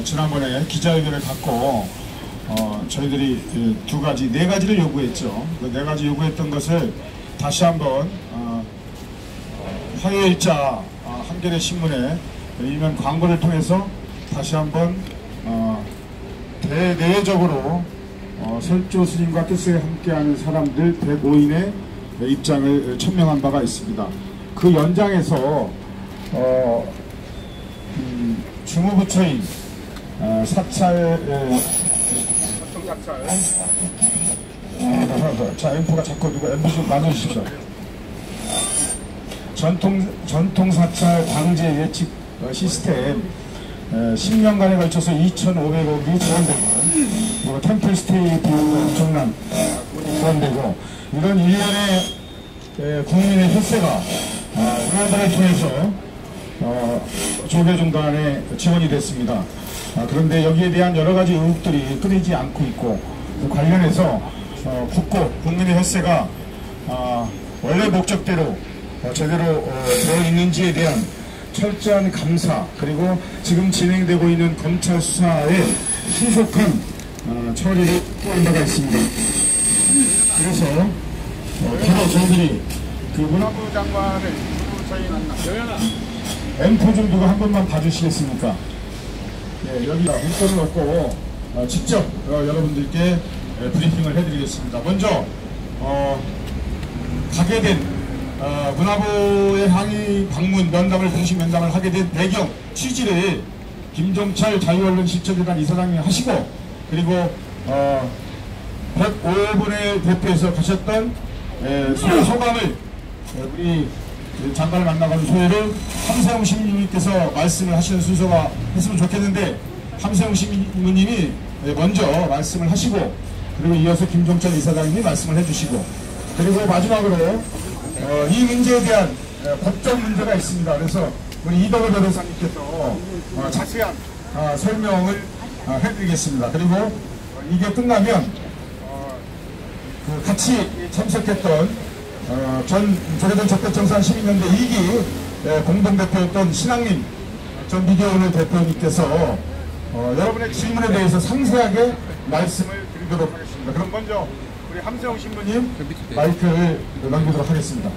지난번에 기자회견을 갖고 저희들이 네 가지를 요구했죠. 그 네 가지 요구했던 것을 다시 한번 화요일자 한겨레 신문에 일면 광고를 통해서 다시 한번 대내적으로 설조 스님과 뜻에 함께하는 사람들 대모인의 입장을 천명한 바가 있습니다. 그 연장에서 주무부처인 사찰 자, 앰프가 자꾸 누가 앰프 좀 나눠주십시오. 전통사찰 방제 예측 시스템 10년간에 걸쳐서 2,500억이 지원되고 템플스테이 비용도 엄청난 지원되고 이런 일련의 국민의 혈세가 은하들을 통해서 조계종단에 지원이 됐습니다. 그런데 여기에 대한 여러가지 의혹들이 끊이지 않고 있고 관련해서 국민의 혈세가 원래 목적대로 제대로 되어 있는지에 대한 철저한 감사 그리고 지금 진행되고 있는 검찰 수사에 신속한 처리를 요구한 바가 있습니다. 그래서 바로 저희들이 그 문화부 장관을 앰프 좀 누가 한 번만 봐주시겠습니까? 예, 여기 문건을 놓고 직접 여러분들께 브리핑을 해드리겠습니다. 먼저 가게 된 문화부의 항의 방문 면담을 공식 면담을 하게 된 배경 취지를 김종철 자유언론 실천재단 이사장이 하시고 그리고 105분의 대표에서 가셨던 소감을 우리 장관을 만나가는 소회를 함세웅 시민님께서 말씀을 하시는 순서가 했으면 좋겠는데 함세웅 시민님이 먼저 말씀을 하시고 그리고 이어서 김종철 이사장님이 말씀을 해주시고 그리고 마지막으로 이 문제에 대한 법적 문제가 있습니다. 그래서 우리 이덕호 변호사님께서 자세한 설명을 해드리겠습니다. 그리고 이게 끝나면 같이 참석했던 전 조계종 적폐청산 12년대 2기 공동대표였던 신학님 전 미디어오늘 대표님께서 여러분의 질문에 대해서 상세하게 말씀을 드리도록 하겠습니다. 그럼 먼저 우리 함세웅 신부님 마이크를 넘기도록 하겠습니다.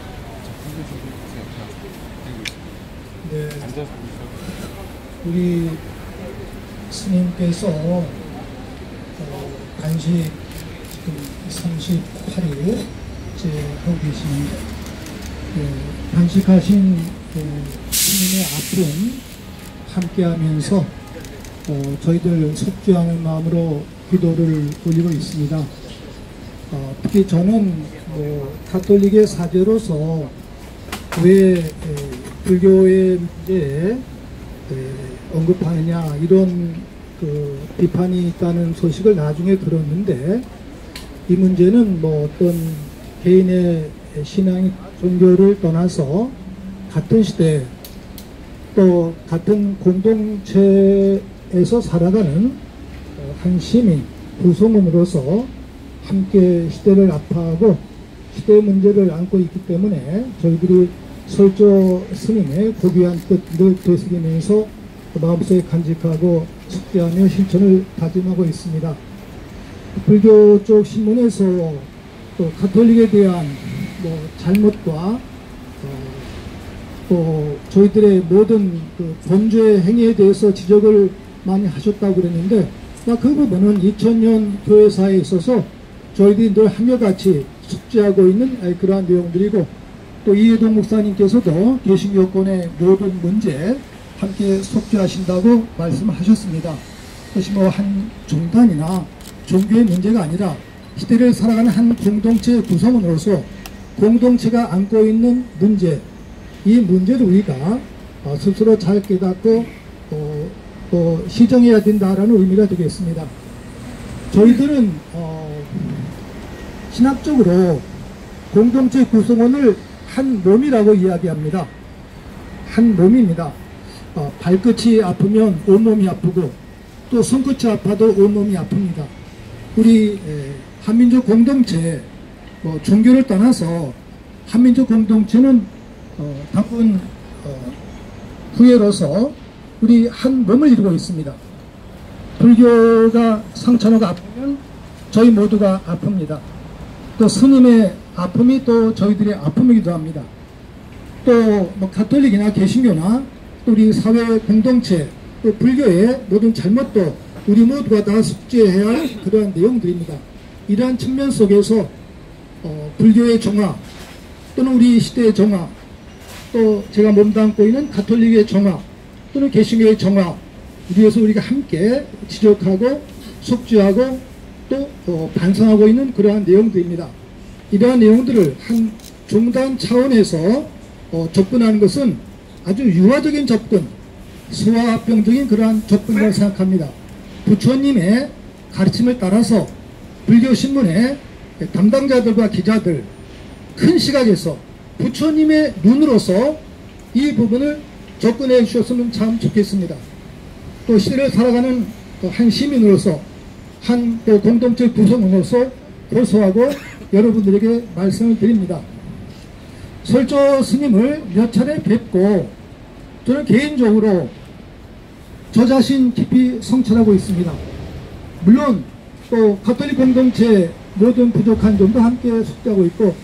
네, 우리 스님께서 간식 지금 38일 하고 계십니다. 간식하신 스님의 아픔 함께하면서 저희들 속죄하는 마음으로 기도를 올리고 있습니다. 특히 저는 가톨릭의 사제로서 왜 불교의 문제에 언급하느냐 이런 비판이 있다는 소식을 나중에 들었는데 이 문제는 어떤 개인의 신앙 종교를 떠나서 같은 시대 또 같은 공동체에서 살아가는 한 시민 구성원으로서 함께 시대를 아파하고 시대의 문제를 안고 있기 때문에 저희들이 설조 스님의 고귀한 뜻을 되새기면서 마음속에 간직하고 숙지하며 실천을 다짐하고 있습니다. 불교 쪽 신문에서 또 가톨릭에 대한 잘못과 또 저희들의 모든 범죄 행위에 대해서 지적을 많이 하셨다고 그랬는데 그 부분은 2000년 교회사에 있어서 저희들이 늘 한결같이 숙지하고 있는 그러한 내용들이고 또 이해동 목사님께서도 개신교권의 모든 문제 함께 숙지하신다고 말씀하셨습니다. 그것이 한 종단이나 종교의 문제가 아니라 시대를 살아가는 한 공동체 구성원으로서 공동체가 안고 있는 문제 이 문제를 우리가 스스로 잘 깨닫고 또 시정해야 된다라는 의미가 되겠습니다. 저희들은 신학적으로 공동체 구성원을 한 몸이라고 이야기합니다. 한 몸입니다. 발끝이 아프면 온몸이 아프고 또 손끝이 아파도 온몸이 아픕니다. 우리 한민족 공동체 종교를 떠나서 한민족 공동체는 단군 후예로서 우리 한 몸을 이루고 있습니다. 불교가 성찬호가 아프면 저희 모두가 아픕니다. 또 스님의 아픔이 또 저희들의 아픔이기도 합니다. 또 뭐 가톨릭이나 개신교나 또 우리 사회 공동체 또 불교의 모든 잘못도 우리 모두가 다 숙지해야 할 그러한 내용들입니다. 이러한 측면 속에서 불교의 정화 또는 우리 시대의 정화 또 제가 몸담고 있는 가톨릭의 정화 또는 개신교의 정화 위해서 우리가 함께 지적하고 숙지하고 또 반성하고 있는 그러한 내용들입니다. 이러한 내용들을 한 중단 차원에서 접근하는 것은 아주 유화적인 접근, 소화합병적인 그러한 접근이라고 생각합니다. 부처님의 가르침을 따라서 불교신문의 담당자들과 기자들 큰 시각에서 부처님의 눈으로서 이 부분을 접근해 주셨으면 참 좋겠습니다. 또 시대를 살아가는 한 시민으로서 한 또 공동체 구성원으로서 고소하고 여러분들에게 말씀을 드립니다. 설조 스님을 몇 차례 뵙고 저는 개인적으로 저 자신 깊이 성찰하고 있습니다. 물론 또 가톨릭 공동체 모든 부족한 점도 함께 숙지하고 있고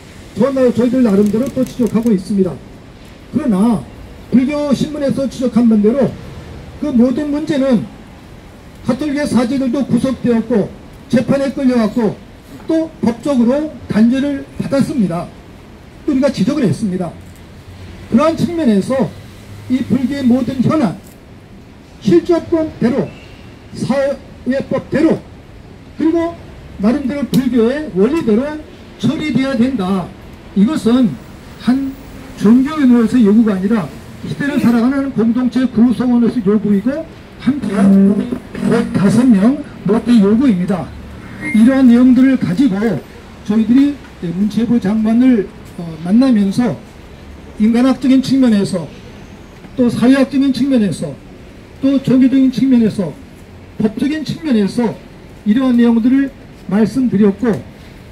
저희들 나름대로 또 지적하고 있습니다. 그러나 불교 신문에서 지적한 반대로 그 모든 문제는 가톨릭의 사제들도 구속되었고 재판에 끌려갔고 또 법적으로 단죄를 받았습니다. 또 우리가 지적을 했습니다. 그러한 측면에서 이 불교의 모든 현안 실조권대로 사회법대로 그리고 나름대로 불교의 원리대로 처리되어야 된다. 이것은 한 종교인으로서의 요구가 아니라 시대를 살아가는 공동체 구성원으로서의 요구이고 한편 5명 모두 요구입니다. 이러한 내용들을 가지고 저희들이 문체부 장관을 만나면서 인간학적인 측면에서 또 사회학적인 측면에서 또 종교적인 측면에서 법적인 측면에서 이러한 내용들을 말씀드렸고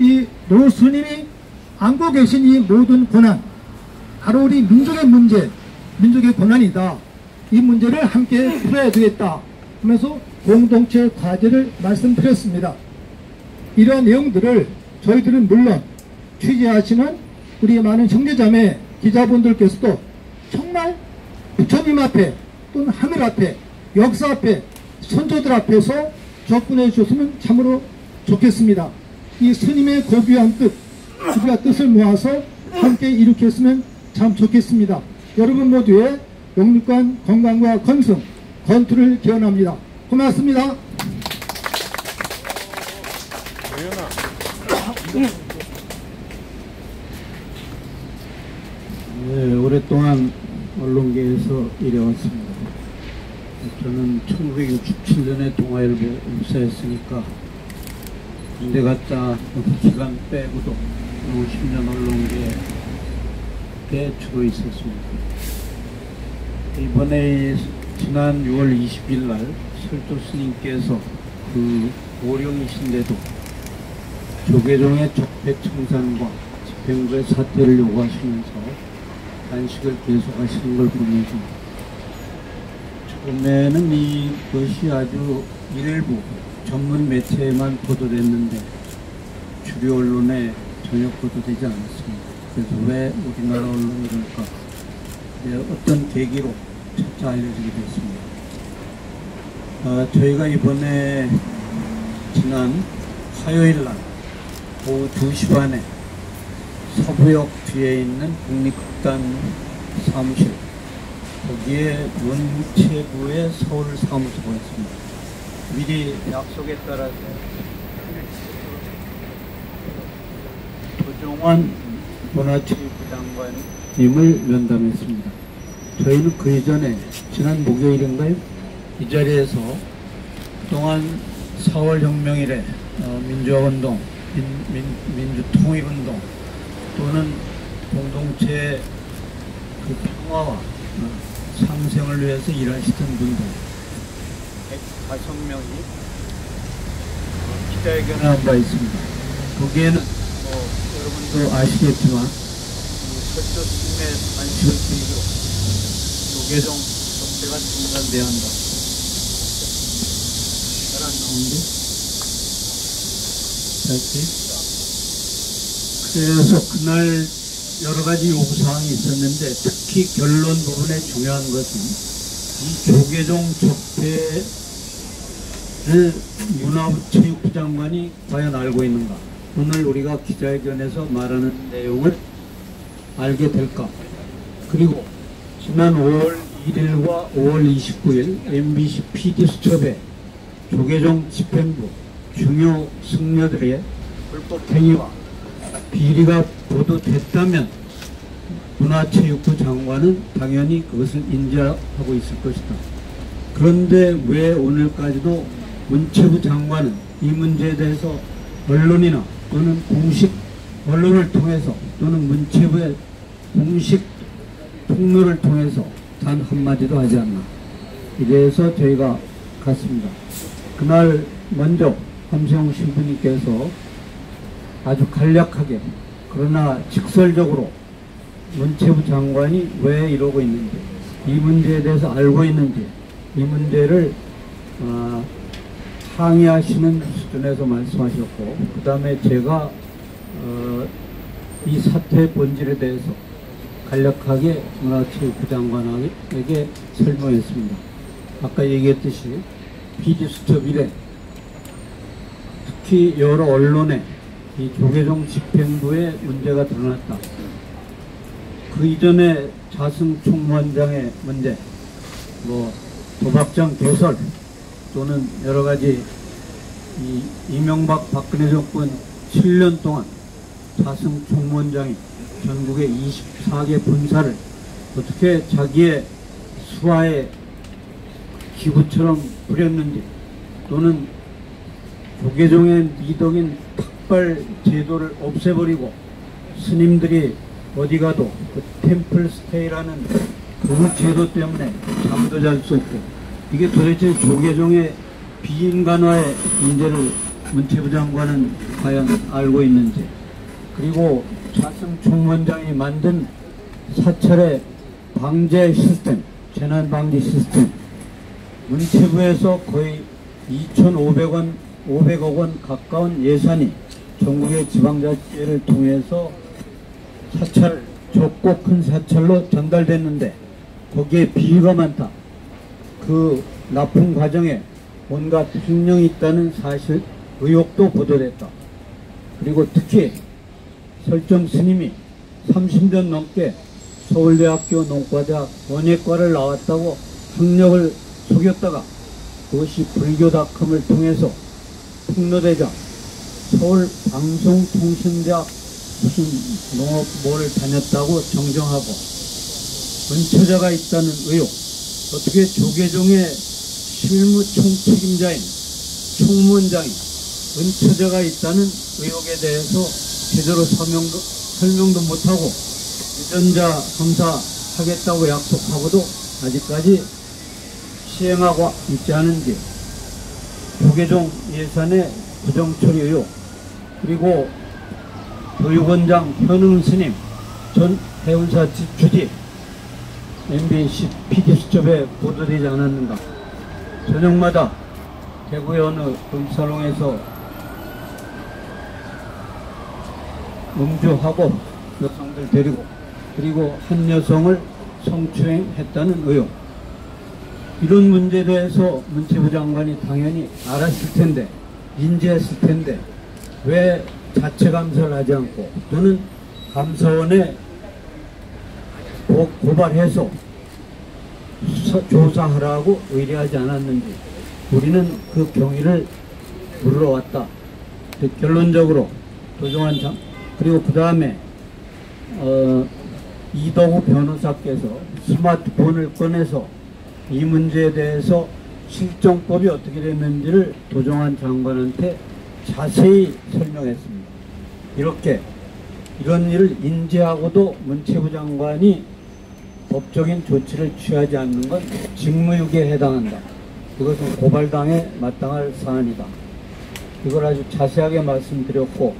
이 노스님이 안고 계신 이 모든 고난 바로 우리 민족의 문제 민족의 고난이다. 이 문제를 함께 풀어야 되겠다 하면서 공동체 과제를 말씀드렸습니다. 이러한 내용들을 저희들은 물론 취재하시는 우리 많은 형제자매 기자분들께서도 정말 부처님 앞에 또는 하늘 앞에 역사 앞에 선조들 앞에서 접근해 주셨으면 참으로 좋겠습니다. 이 스님의 고귀한 뜻 우리가 뜻을 모아서 함께 일으켰으면 참 좋겠습니다. 여러분 모두의 영육간 건강과 건승 건투를 기원합니다. 고맙습니다. 네, 오랫동안 언론계에서 일해왔습니다. 저는 1967년에 동아일보 입사했으니까 군대 갔다 기간 빼고도 50년 언론계에 주로 있었습니다. 이번에 지난 6월 20일 날 설조 스님께서 그 고령이신데도 조계종의 적폐청산과 집행부의 사퇴를 요구하시면서 단식을 계속하시는 걸 보면서 처음에는 이것이 아주 일부 전문 매체에만 보도됐는데 주류 언론에 전혀 보도되지 않았습니다. 그래서 왜 우리나라 언론이 그럴까? 어떤 계기로 차차 알려지게 됐습니다. 저희가 이번에 지난 화요일 날 오후 2시 반에 서부역 뒤에 있는 국립극단 사무실 거기에 문체부의 서울 사무소가 있습니다. 미리 약속에 따라서 도종환 문화체육부 장관님을 면담했습니다. 저희는 그 이전에 지난 목요일인가요? 이 자리에서 그동안 4월 혁명 이래 민주화운동, 민주통일운동 또는 공동체 그 평화와 상생을 위해서 일하시던 분들 105명이 기자회견을 한 바 있습니다. 거기에는 여러분도 아시겠지만 설조 스님의 단식을 계기로 조계종 제가 중단돼야 한다. 잘 안 나오는데? 됐지? 그래서 그날 여러 가지 요구사항이 있었는데 특히 결론 부분에 중요한 것은 이 조계종 적폐를 문화체육부 장관이 과연 알고 있는가? 오늘 우리가 기자회견에서 말하는 내용을 알게 될까? 그리고 지난 5월 1일과 5월 29일 MBC PD수첩에 조계종 집행부 중요 승려들의 불법 행위와 비리가 보도됐다면 문화체육부 장관은 당연히 그것을 인지하고 있을 것이다. 그런데 왜 오늘까지도 문체부 장관은 이 문제에 대해서 언론이나 또는 공식 언론을 통해서 또는 문체부의 공식 통로를 통해서 단 한마디도 하지 않나. 이래서 저희가 갔습니다. 그날 먼저 함세웅 신부님께서 아주 간략하게 그러나 직설적으로 문체부 장관이 왜 이러고 있는지, 이 문제에 대해서 알고 있는지, 이 문제를 항의하시는 수준에서 말씀하셨고, 그 다음에 제가 이 사태의 본질에 대해서 간략하게 문화체육부 장관에게 설명했습니다. 아까 얘기했듯이 PD수첩 이래 특히 여러 언론에 이 조계종 집행부의 문제가 드러났다. 그 이전에 자승 총무원장의 문제, 도박장 개설 또는 여러 가지 이 이명박 박근혜 정권 7년 동안 자승 총무원장이 전국의 24개 본사를 어떻게 자기의 수하의 기구처럼 부렸는지, 또는 조계종의 미덕인 탁발 제도를 없애버리고 스님들이 어디 가도 그 템플 스테이라는 그 제도 때문에 잠도 잘 수 없고, 이게 도대체 조계종의 비인간화의 문제를 문체부 장관은 과연 알고 있는지, 그리고 자승 총무원장이 만든 사찰의 방제 시스템, 재난 방지 시스템, 문체부에서 거의 500억 원 가까운 예산이 전국의 지방자치를 통해서 사찰, 좁고 큰 사찰로 전달됐는데 거기에 비위가 많다. 그 납품 과정에 온갖 횡령이 있다는 사실, 의혹도 보도됐다. 그리고 특히 설정 스님이 30년 넘게 서울대학교 농과대학 원예과를 나왔다고 학력을 속였다가 그것이 불교닷컴을 통해서 폭로되자 서울방송통신대학 무슨 농업 뭐를 다녔다고 정정하고, 은처자가 있다는 의혹, 어떻게 조계종의 실무 총책임자인 총무원장이 은처자가 있다는 의혹에 대해서 제대로 설명도 못하고 유전자 검사 하겠다고 약속하고도 아직까지 시행하고 있지 않은지, 조계종 예산의 부정처리 의혹, 그리고 교육원장 현흥 스님 전 해운사 주지 MBC PD수첩에 보도되지 않았는가. 저녁마다 대구의 어느 음사롱에서 음주하고 여성들 데리고, 그리고 한 여성을 성추행했다는 의혹. 이런 문제에 대해서 문체부 장관이 당연히 알았을 텐데, 인지했을 텐데 왜 자체 감사를 하지 않고 또는 감사원에 고발해서 조사하라고 의뢰하지 않았는지 우리는 그 경위를 물어왔다. 결론적으로 도종환 장, 그리고 그 다음에 이동우 변호사께서 스마트폰을 꺼내서 이 문제에 대해서 실정법이 어떻게 됐는지를 도종환 장관한테 자세히 설명했습니다. 이렇게 이런 일을 인지하고도 문체부 장관이 법적인 조치를 취하지 않는 건 직무유기에 해당한다. 이것은 고발당에 마땅할 사안이다. 이걸 아주 자세하게 말씀드렸고,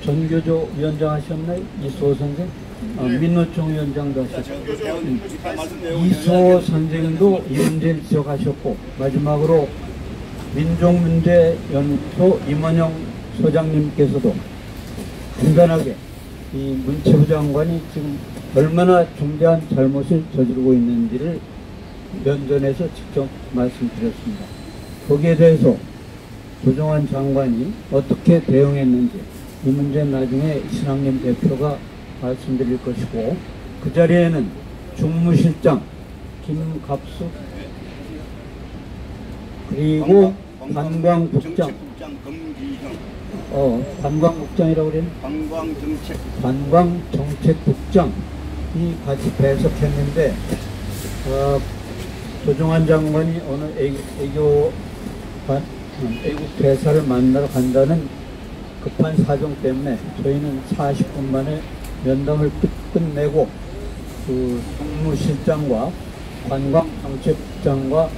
전교조 위원장 하셨나요? 이수호 선생? 민노총 위원장도 하셨고 이소 선생님도 이 문제를 지적하셨고 마지막으로 민족문제연구소 임원영 소장님께서도 간단하게 이 문체부 장관이 지금 얼마나 중대한 잘못을 저지르고 있는지를 면전에서 직접 말씀드렸습니다. 거기에 대해서 조정환 장관이 어떻게 대응했는지 이 문제는 나중에 신학님 대표가 말씀드릴 것이고, 그 자리에는 중무실장 김갑수 그리고 관광국장 관광국장이라고 그랬나? 관광정책국장이 같이 배석했는데 조정환 장관이 오늘 애국 대사를 만나러 간다는 급한 사정 때문에 저희는 40분 만에 면담을 끝내고 그 국무실장과 관광정책국장과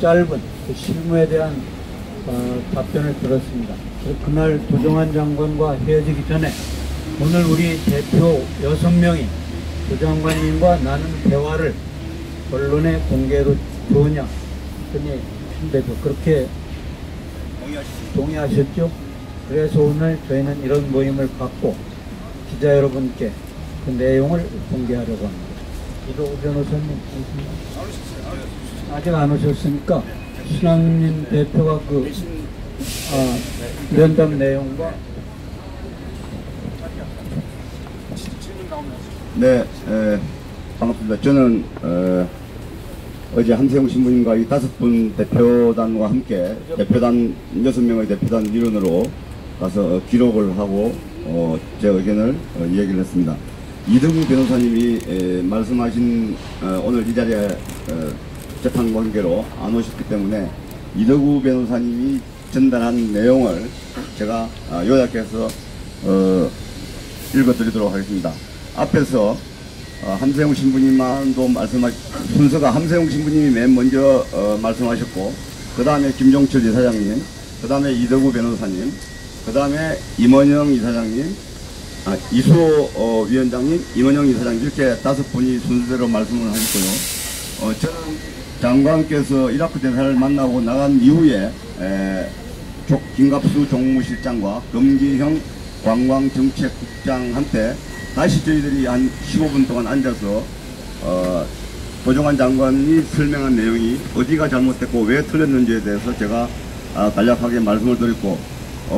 짧은 그 실무에 대한 답변을 들었습니다. 그날 조정환 장관과 헤어지기 전에 오늘 우리 대표 6명이 조 장관님과 나눈 대화를 언론에 공개로 좋으냐 했더니 대표 그렇게 동의하셨죠? 그래서 오늘 저희는 이런 모임을 갖고 기자 여러분께 그 내용을 공개하려고 합니다. 이도 변호사님 아직 안 오셨으니까 신학님 대표가 그 면담 내용과 네, 반갑습니다. 저는 어제 함세웅 신부님과 이 5분 대표단과 함께 대표단 6명의 대표단 일원으로 가서 기록을 하고 제 의견을 얘기를 했습니다. 이덕우 변호사님이 말씀하신 오늘 이 자리에 재판 관계로 안 오셨기 때문에 이덕우 변호사님이 전달한 내용을 제가 요약해서 읽어드리도록 하겠습니다. 앞에서 함세웅 신부님만도 순서가 함세웅 신부님이 맨 먼저 말씀하셨고, 그 다음에 김종철 이사장님, 그 다음에 이덕우 변호사님, 그 다음에 임원영 이사장님, 이소 위원장님, 임원영 이사장님, 이렇게 5분이 순서대로 말씀을 하셨고요. 저는 장관께서 이라크 대사를 만나고 나간 이후에 김갑수 종무실장과 금기형 관광정책국장한테 다시 저희들이 한 15분 동안 앉아서 조정환 장관이 설명한 내용이 어디가 잘못됐고 왜 틀렸는지에 대해서 제가 간략하게 말씀을 드렸고,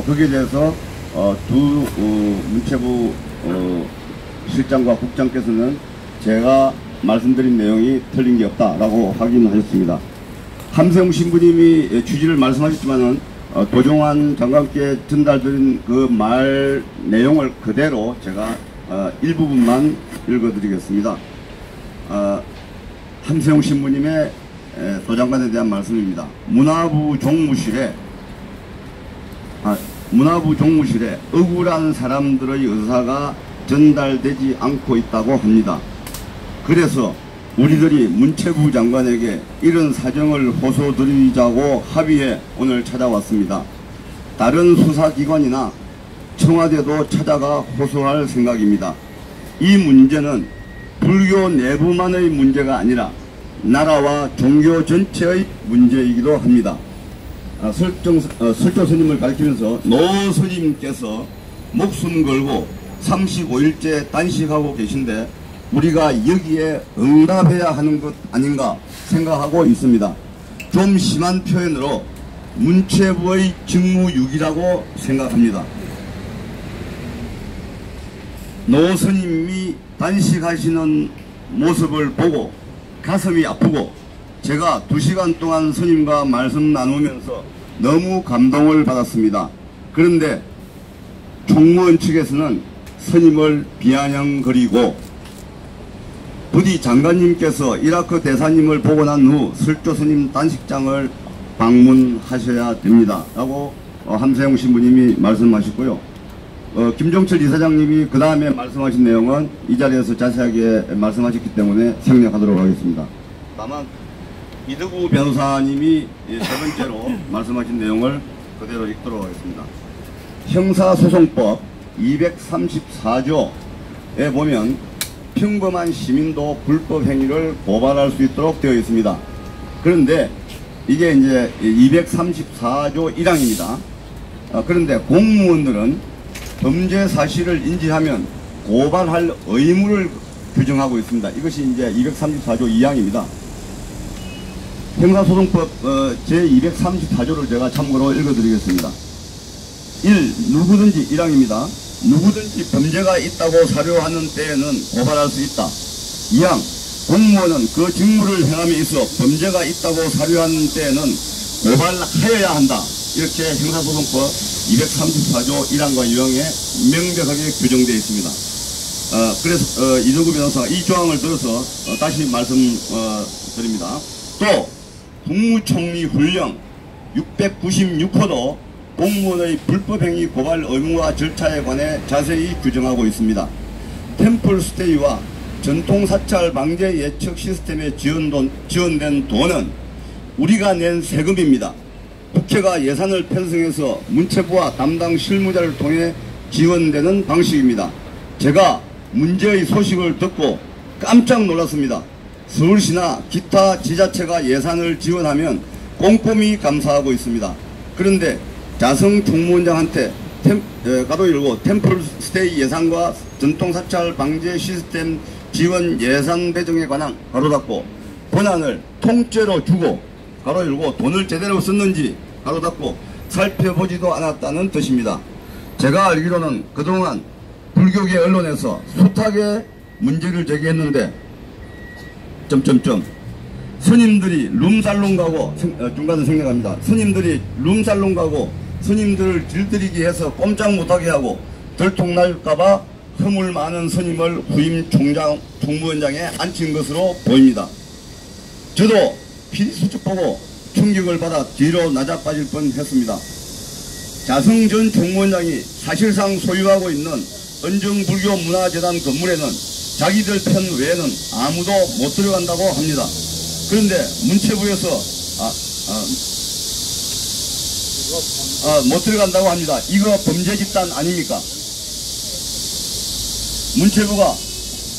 거기에 대해서 두 문체부 실장과 국장께서는 제가 말씀드린 내용이 틀린 게 없다라고 확인하셨습니다. 함세웅 신부님이 취지를 말씀하셨지만은 조정환 장관께 전달드린 그 말 내용을 그대로 제가 일부분만 읽어드리겠습니다. 함세웅 신부님의 도장관에 대한 말씀입니다. 문화부 종무실에 억울한 사람들의 의사가 전달되지 않고 있다고 합니다. 그래서 우리들이 문체부 장관에게 이런 사정을 호소드리자고 합의해 오늘 찾아왔습니다. 다른 수사기관이나 청와대도 찾아가 호소할 생각입니다. 이 문제는 불교 내부만의 문제가 아니라 나라와 종교 전체의 문제이기도 합니다. 설조 스님을 가리키면서 노 스님께서 목숨 걸고 35일째 단식하고 계신데 우리가 여기에 응답해야 하는 것 아닌가 생각하고 있습니다. 좀 심한 표현으로 문체부의 직무유기라고 생각합니다. 노 스님이 단식하시는 모습을 보고 가슴이 아프고 제가 2시간 동안 스님과 말씀 나누면서 너무 감동을 받았습니다. 그런데 총무원 측에서는 스님을 비아냥거리고 부디 장관님께서 이라크 대사님을 보고 난 후 설조 스님 단식장을 방문하셔야 됩니다 라고 함세웅 신부님이 말씀하셨고요. 김종철 이사장님이 그 다음에 말씀하신 내용은 이 자리에서 자세하게 말씀하셨기 때문에 생략하도록 하겠습니다. 다만 이덕우 변호사님이 세 번째로 말씀하신 내용을 그대로 읽도록 하겠습니다. 형사소송법 234조에 보면 평범한 시민도 불법 행위를 고발할 수 있도록 되어 있습니다. 그런데 이게 이제 234조 1항입니다. 그런데 공무원들은 범죄 사실을 인지하면 고발할 의무를 규정하고 있습니다. 이것이 이제 234조 2항입니다. 형사소송법 제234조를 제가 참고로 읽어드리겠습니다. 1. 누구든지 1항입니다. 누구든지 범죄가 있다고 사료하는 때에는 고발할 수 있다. 2항. 공무원은 그 직무를 행함에 있어 범죄가 있다고 사료하는 때에는 고발하여야 한다. 이렇게 형사소송법 234조 1항과 2항에 명백하게 규정되어 있습니다. 그래서 이정구 변호사가 이 조항을 들어서 다시 말씀드립니다. 또 국무총리 훈령 696호도 공무원의 불법행위 고발 의무와 절차에 관해 자세히 규정하고 있습니다. 템플스테이와 전통사찰 방제 예측 시스템에 지원된 돈은 우리가 낸 세금입니다. 국회가 예산을 편성해서 문체부와 담당 실무자를 통해 지원되는 방식입니다. 제가 문제의 소식을 듣고 깜짝 놀랐습니다. 서울시나 기타 지자체가 예산을 지원하면 꼼꼼히 감사하고 있습니다. 그런데 자성 총무원장한테 가로 열고 템플스테이 예산과 전통사찰 방제 시스템 지원 예산 배정에 관한 가로 닫고 권한을 통째로 주고 가로 열고 돈을 제대로 썼는지 가로 닫고 살펴보지도 않았다는 뜻입니다. 제가 알기로는 그동안 불교계 언론에서 숱하게 문제를 제기했는데 스님들이 룸살롱 가고 중간에 생략합니다. 스님들이 룸살롱 가고 스님들을 길들이기 해서 꼼짝 못하게 하고 들통날까봐 허물 많은 스님을 후임 총무원장에 앉힌 것으로 보입니다. 저도 피디수첩 보고 충격을 받아 뒤로 낮아빠질 뻔했습니다. 자성 전 총무원장이 사실상 소유하고 있는 은정불교문화재단 건물에는 자기들 편 외에는 아무도 못 들어간다고 합니다. 그런데 문체부에서 못 들어간다고 합니다. 이거 범죄 집단 아닙니까? 문체부가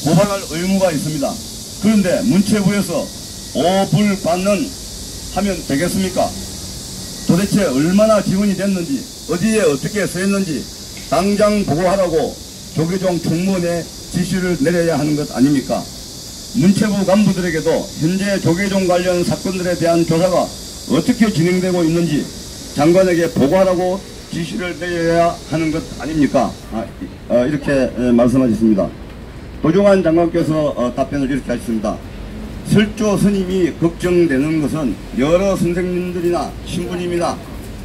고발할 의무가 있습니다. 그런데 문체부에서 오불반는 하면 되겠습니까? 도대체 얼마나 지원이 됐는지, 어디에 어떻게 써있는지 당장 보고하라고 조계종 총무원의 지시를 내려야 하는 것 아닙니까? 문체부 간부들에게도 현재 조계종 관련 사건들에 대한 조사가 어떻게 진행되고 있는지 장관에게 보고하라고 지시를 내려야 하는 것 아닙니까? 이렇게 말씀하셨습니다. 도종환 장관께서 답변을 이렇게 하셨습니다. 설조 스님이 걱정되는 것은 여러 선생님들이나 신부님이나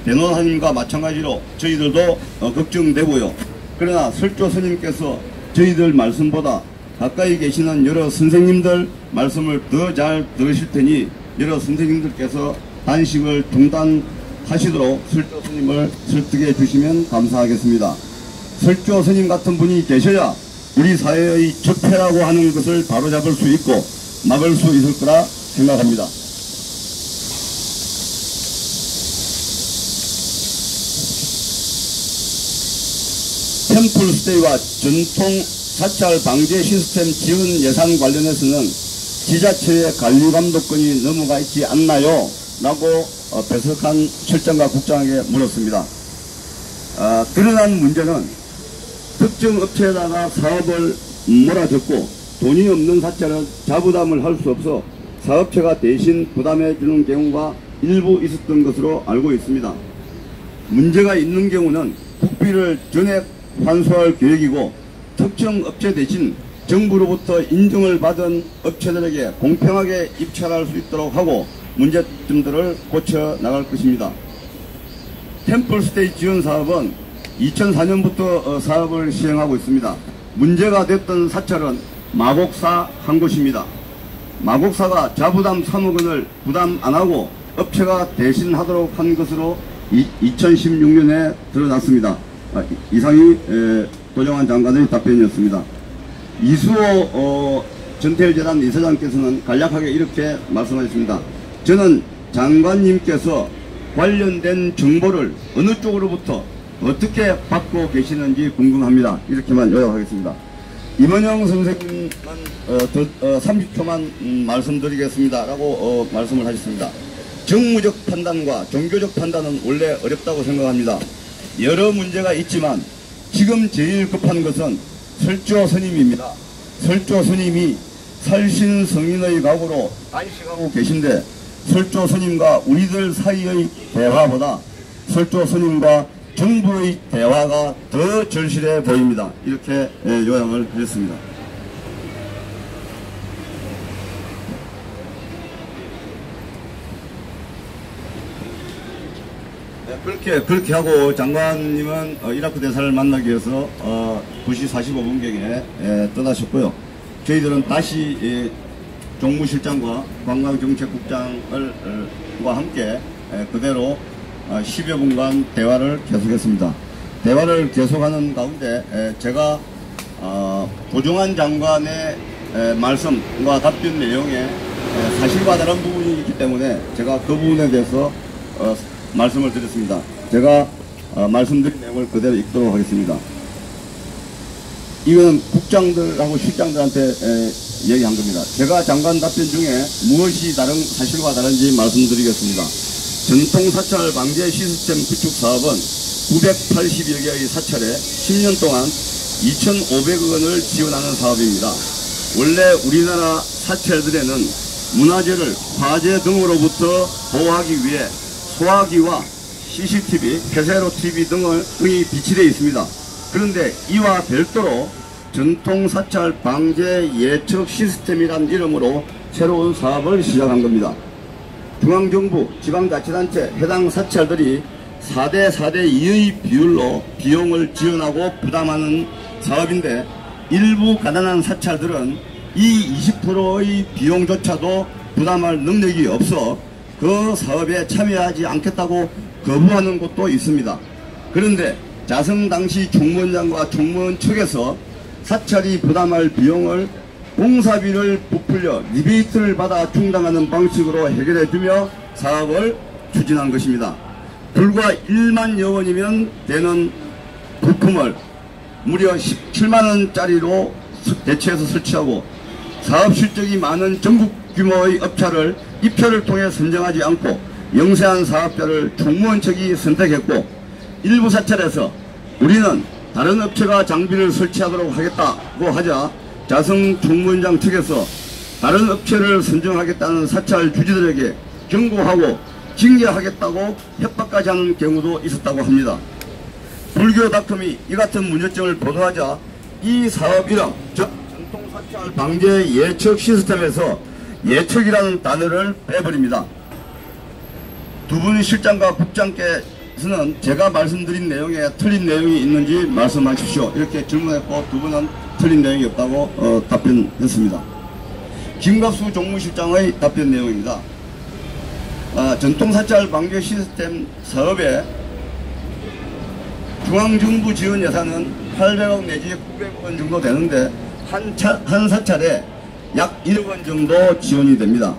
변호사님과 마찬가지로 저희들도 걱정되고요. 그러나 설조 스님께서 저희들 말씀보다 가까이 계시는 여러 선생님들 말씀을 더 잘 들으실 테니 여러 선생님들께서 단식을 중단하시도록 설조 스님을 설득해 주시면 감사하겠습니다. 설조 스님 같은 분이 계셔야 우리 사회의 적폐라고 하는 것을 바로잡을 수 있고 막을 수 있을 거라 생각합니다. 템플스테이와 전통 사찰 방제 시스템 지원 예산 관련해서는 지자체의 관리 감독권이 넘어가 있지 않나요? 라고 배석한 실장과 국장에게 물었습니다. 드러난 문제는 특정 업체에다가 사업을 몰아줬고 돈이 없는 사찰은 자부담을 할 수 없어 사업체가 대신 부담해 주는 경우가 일부 있었던 것으로 알고 있습니다. 문제가 있는 경우는 국비를 전액 환수할 계획이고 특정 업체 대신 정부로부터 인정을 받은 업체들에게 공평하게 입찰할 수 있도록 하고 문제점들을 고쳐 나갈 것입니다. 템플스테이 지원 사업은 2004년부터 사업을 시행하고 있습니다. 문제가 됐던 사찰은 마곡사 한 곳입니다. 마곡사가 자부담 3억 원을 부담 안하고 업체가 대신하도록 한 것으로 2016년에 드러났습니다. 이상이 도종환 장관의 답변이었습니다. 이수호 전태일재단 이사장께서는 간략하게 이렇게 말씀하셨습니다. 저는 장관님께서 관련된 정보를 어느 쪽으로부터 어떻게 받고 계시는지 궁금합니다. 이렇게만 요약하겠습니다. 임원영 선생님은 30초만 말씀드리겠습니다라고 말씀을 하셨습니다. 정무적 판단과 종교적 판단은 원래 어렵다고 생각합니다. 여러 문제가 있지만 지금 제일 급한 것은 설조 스님입니다. 설조 스님이 살신 성인의 각오로 안식하고 계신데 설조 스님과 우리들 사이의 대화보다 설조 스님과 정부의 대화가 더 절실해 보입니다. 이렇게 요약을 했습니다. 그렇게 하고 장관님은 이라크 대사를 만나기 위해서 2시 45분경에 떠나셨고요. 저희들은 다시 종무실장과 관광정책국장과 함께 그대로 10여 분간 대화를 계속했습니다. 대화를 계속하는 가운데 제가 고종한 장관의 말씀과 답변 내용에 사실과 다른 부분이 있기 때문에 제가 그 부분에 대해서 말씀을 드렸습니다. 제가 말씀드린 내용을 그대로 읽도록 하겠습니다. 이건 국장들하고 실장들한테 얘기한 겁니다. 제가 장관 답변 중에 무엇이 사실과 다른지 말씀드리겠습니다. 전통 사찰 방제 시스템 구축 사업은 980여 개의 사찰에 10년 동안 2,500억 원을 지원하는 사업입니다. 원래 우리나라 사찰들에는 문화재를 화재 등으로부터 보호하기 위해 소화기와 CCTV, 폐쇄로 TV 등이 비치되어 있습니다. 그런데 이와 별도로 전통 사찰 방제 예측 시스템이란 이름으로 새로운 사업을 시작한 겁니다. 중앙정부, 지방자치단체, 해당 사찰들이 4대 2의 비율로 비용을 지원하고 부담하는 사업인데 일부 가난한 사찰들은 이 20%의 비용조차도 부담할 능력이 없어 그 사업에 참여하지 않겠다고 거부하는 곳도 있습니다. 그런데 자성 당시 총무원장과 총무원 측에서 사찰이 부담할 비용을 공사비를 부풀려 리베이트를 받아 충당하는 방식으로 해결해주며 사업을 추진한 것입니다. 불과 1만여 원이면 되는 부품을 무려 17만원짜리로 대체해서 설치하고 사업 실적이 많은 전국 규모의 업체를 입표를 통해 선정하지 않고 영세한 사업자를 총무원 측이 선택했고 일부 사찰에서 우리는 다른 업체가 장비를 설치하도록 하겠다고 하자 자성 총무원장 측에서 다른 업체를 선정하겠다는 사찰 주지들에게 경고하고 징계하겠다고 협박까지 하는 경우도 있었다고 합니다. 불교닷컴이 이 같은 문제점을 보도하자 이 사업 이름 전통사찰 방제 예측 시스템에서 예측이라는 단어를 빼버립니다. 두 분 실장과 국장께서는 제가 말씀드린 내용에 틀린 내용이 있는지 말씀하십시오. 이렇게 질문했고 두 분은 틀린 내용이 없다고 답변했습니다. 김갑수 종무실장의 답변 내용입니다. 전통사찰 방제 시스템 사업에 중앙정부 지원 예산은 800억 내지 900억 원 정도 되는데 한 사찰에 약 1억 원 정도 지원이 됩니다.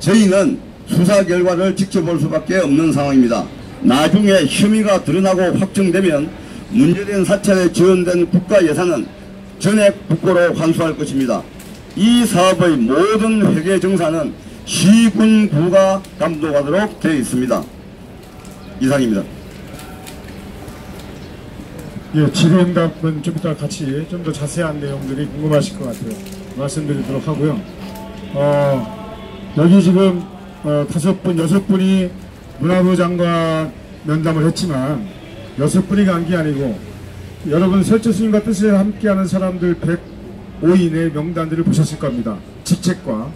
저희는 수사 결과를 지켜볼 수밖에 없는 상황입니다. 나중에 혐의가 드러나고 확정되면 문제된 사찰에 지원된 국가 예산은 전액 국고로 환수할 것입니다. 이 사업의 모든 회계 정산은 시군구가 감독하도록 되어 있습니다. 이상입니다. 예, 질의응답은 좀 이따 같이 좀 더 자세한 내용들이 궁금하실 것 같아요. 말씀드리도록 하고요. 여기 지금 5분, 6분이 문화부 장관 면담을 했지만 6분이 간 게 아니고 여러분 설조 스님과 뜻을 함께하는 사람들 105인의 명단들을 보셨을 겁니다. 직책과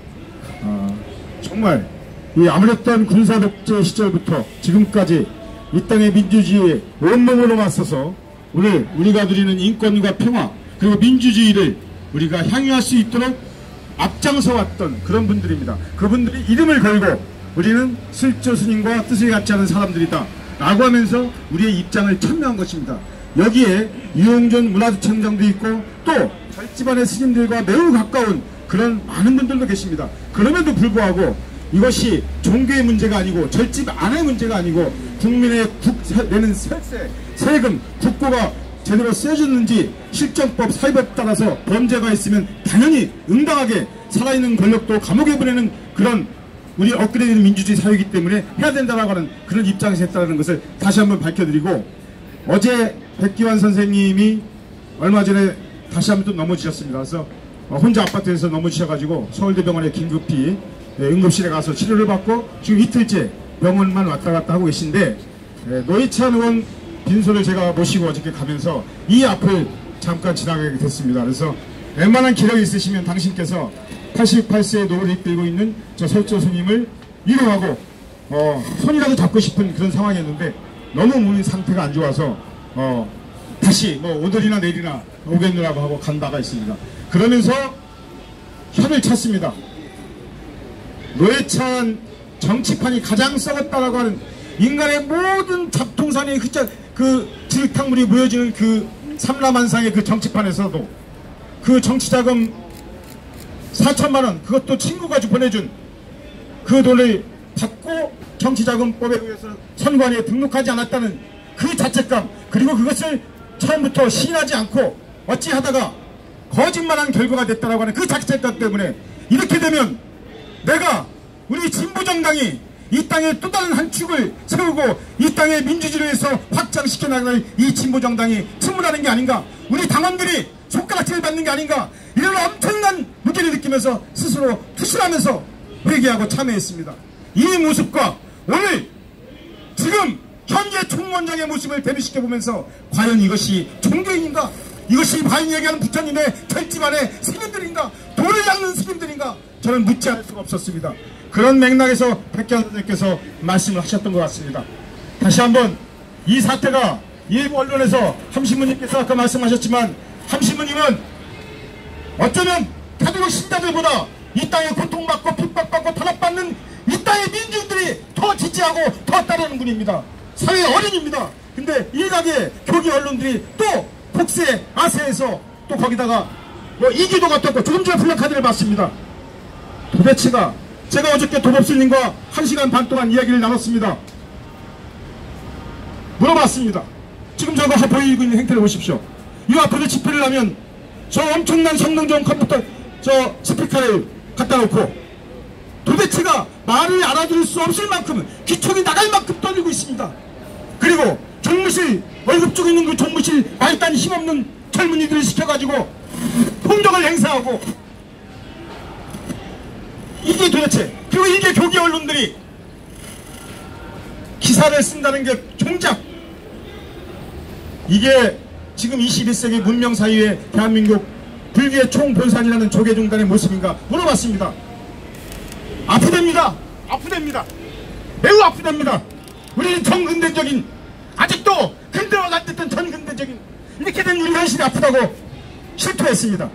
정말 이 아무랬던 군사독재 시절부터 지금까지 이 땅의 민주주의에 온몸으로 맞서서 오늘 우리가 누리는 인권과 평화 그리고 민주주의를 우리가 향유할 수 있도록 앞장서 왔던 그런 분들입니다. 그분들이 이름을 걸고 우리는 설조 스님과 뜻을 같이 하는 사람들이다 라고 하면서 우리의 입장을 천명한 것입니다. 여기에 유영준 문화재청장도 있고 또 절집안의 스님들과 매우 가까운 그런 많은 분들도 계십니다. 그럼에도 불구하고 이것이 종교의 문제가 아니고 절집 안의 문제가 아니고 국민의 내는 세금, 국고가 제대로 쓰여졌는지 실정법, 사회법에 따라서 범죄가 있으면 당연히 응당하게 살아있는 권력도 감옥에 보내는 그런 우리 업그레이드 민주주의 사회이기 때문에 해야 된다라고 하는 그런 입장에서 했다는 것을 다시 한번 밝혀드리고, 어제 백기환 선생님이 얼마 전에 다시 한번 또 넘어지셨습니다. 그래서 혼자 아파트에서 넘어지셔가지고 서울대병원에 긴급히 응급실에 가서 치료를 받고 지금 이틀째 병원만 왔다 갔다 하고 계신데, 노회찬 의원 빈소를 제가 모시고 어저께 가면서 이 앞을 잠깐 지나가게 됐습니다. 그래서 웬만한 기력이 있으시면 당신께서 88세의 노를 이끌고 있는 저 설조 스님을 위로하고 손이라도 잡고 싶은 그런 상황이었는데, 너무 몸 상태가 안 좋아서 다시 뭐 오늘이나 내일이나 오겠느라고 하고 간 바가 있습니다. 그러면서 혀를 찼습니다. 노회찬 정치판이 가장 썩었다라고 하는, 인간의 모든 잡통산의 그 질탕물이 모여지는 그 삼라만상의 그 정치판에서도 그 정치자금 4천만원, 그것도 친구가 보내준 그 돈을 받고 정치자금법에 의해서 선관위에 등록하지 않았다는 그 자책감, 그리고 그것을 처음부터 시인하지 않고 어찌하다가 거짓말한 결과가 됐다라고 하는 그 자책감 때문에, 이렇게 되면 내가 우리 진보정당이 이 땅에 또 다른 한 축을 세우고 이 땅의 민주주의를 위해서 확장시켜 나가는 이 진보정당이 침몰하는 게 아닌가, 우리 당원들이 손가락질을 받는 게 아닌가, 이런 엄청난 무게를 느끼면서 스스로 투실하면서 회개하고 참여했습니다. 이 모습과 오늘 지금 현재 총무원장의 모습을 대비시켜 보면서 과연 이것이 종교인인가, 이것이 과연 얘기하는 부처님의 결집안의 스님들인가, 돌을 닦는 스님들인가, 저는 묻지 않을 수가 없었습니다. 그런 맥락에서 백기환 선생님께서 말씀을 하셨던 것 같습니다. 다시 한번 이 사태가 일부 언론에서 함신부님께서 아까 말씀하셨지만, 함신부님은 어쩌면 가톨릭 신자들보다 이 땅에 고통받고 핍박받고 탄압받는 이 땅의 민중들이 더 지지하고 더 따르는 분입니다. 사회의 어른입니다. 근데 일각의 교기 언론들이 또 복세 아세에서 또 거기다가 뭐 이기도가 떴고 조금 전에 플래카드를 봤습니다. 도대체가 제가 어저께 도법스님과 1시간 반 동안 이야기를 나눴습니다. 물어봤습니다. 지금 저거 보이고 있는 행태를 보십시오. 이 앞으로 집회를 하면 저 엄청난 성능 좋은 컴퓨터 저 스피커를 갖다 놓고 도대체가 말을 알아들을 수 없을 만큼 귀총이 나갈 만큼 떨리고 있습니다. 그리고 종무실 월급 주고 있는 그 종무실 말단 힘없는 젊은이들을 시켜가지고 폭력을 행사하고, 이게 도대체, 그리고 이게 교기 언론들이 기사를 쓴다는 게 종작, 이게 지금 21세기 문명사회의 대한민국 불교의 총본산이라는 조계종단의 모습인가 물어봤습니다. 아프답니다. 아프답니다. 매우 아프답니다. 우리는 전근대적인, 아직도 근대화가 안 됐던 전근대적인 이렇게 된 우리 현실이 아프다고 실토했습니다.